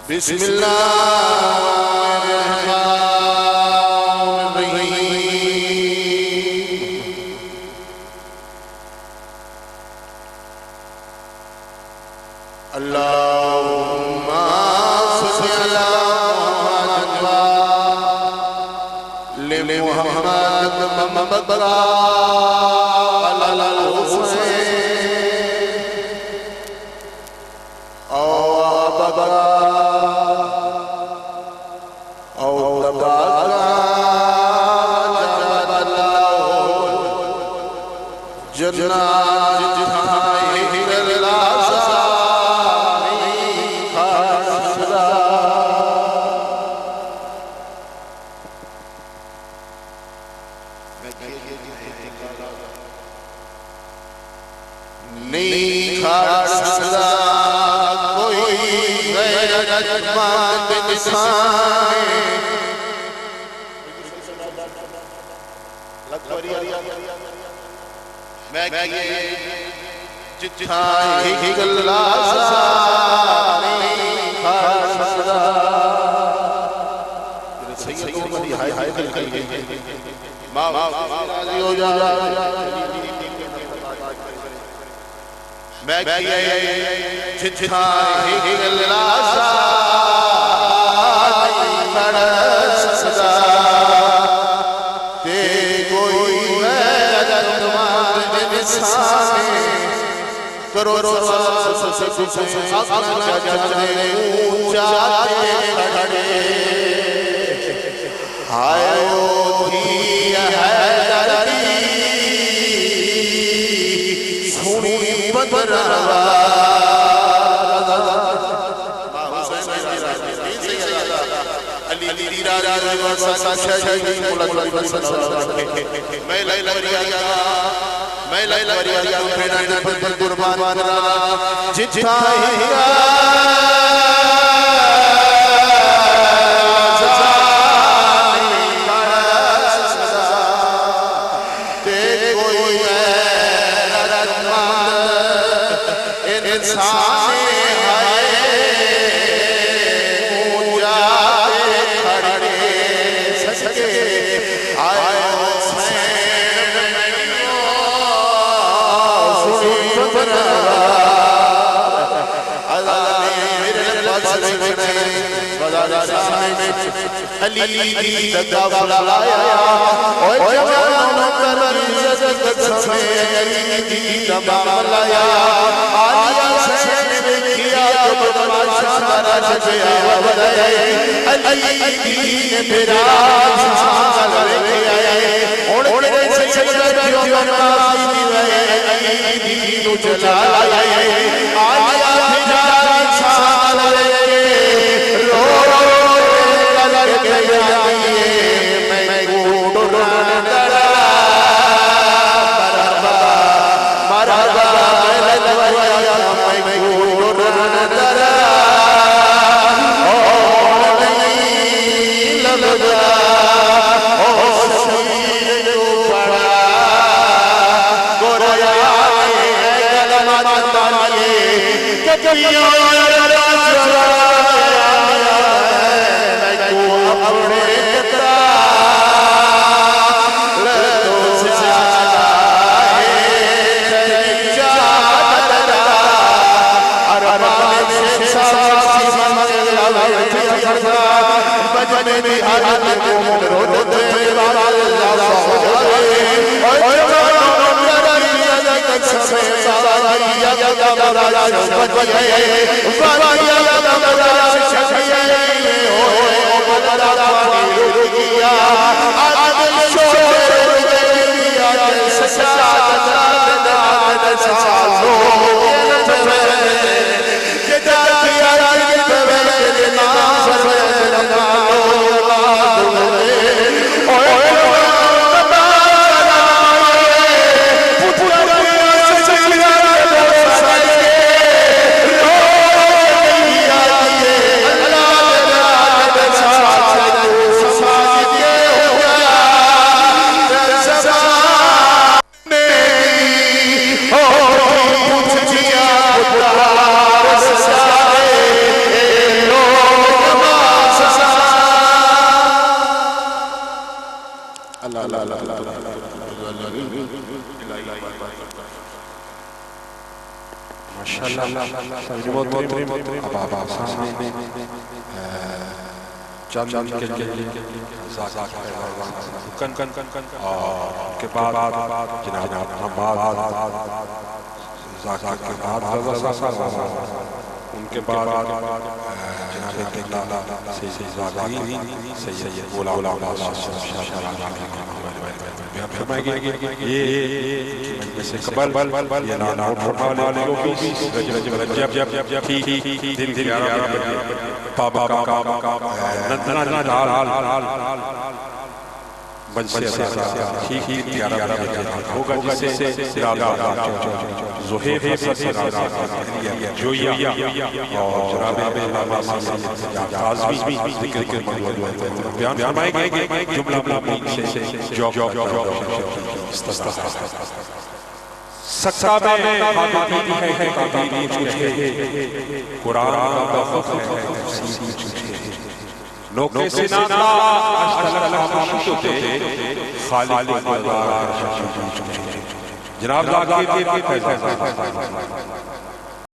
بسم اللہ الرحمن الرحیم اللہم صل علی محمد لمحمد مبقرا علی الحسین او ببرا لسان ہے اونچاتے کھڑے سکے آئے حسین میں سنی بنا اللہ نے میرے پاس بکھنے بدا سامنے علی کی دعوت لایا اور جوانوں پر عزت سمے علی کی دعوت لایا آلیا حسین نے کیا تو بدماشا درا جگیا بدائے علی کی پھرا سانگل رکھے آئے اوڑے سے چکر جو نمائی دیوئے علی کی تو چلا لائے آلیا پھرا سانگل رکھے رو لگ گیا میں گوڑنا درا مرحبا لگویا میں گوڑنا درا او نہیں لگا او شہید جو پڑا گوریا گلمات مالیے کتیوں چند کے کے بعد جناب ان کے بعد جناب قبلہ سید زاغی سید مولا فرمائے گئے یہ مجلس قبل یہ نام فرما لے لو رجب فی دل گیارہ بابا نندنا ڈال بنسی ٹھیک گیارہ ہوگا جسے زہیف جویا اور جناب عظمی ذکر بیان فرمائے گئے جملہ سے سکتا میں حاضر ہے کبھی چوچھے قرآن کا فخر ہے تفسیر چوچھے نوکے سے نانا اشتر خاموش ہوتے خالق اللہ جناب لاغیر کی فیض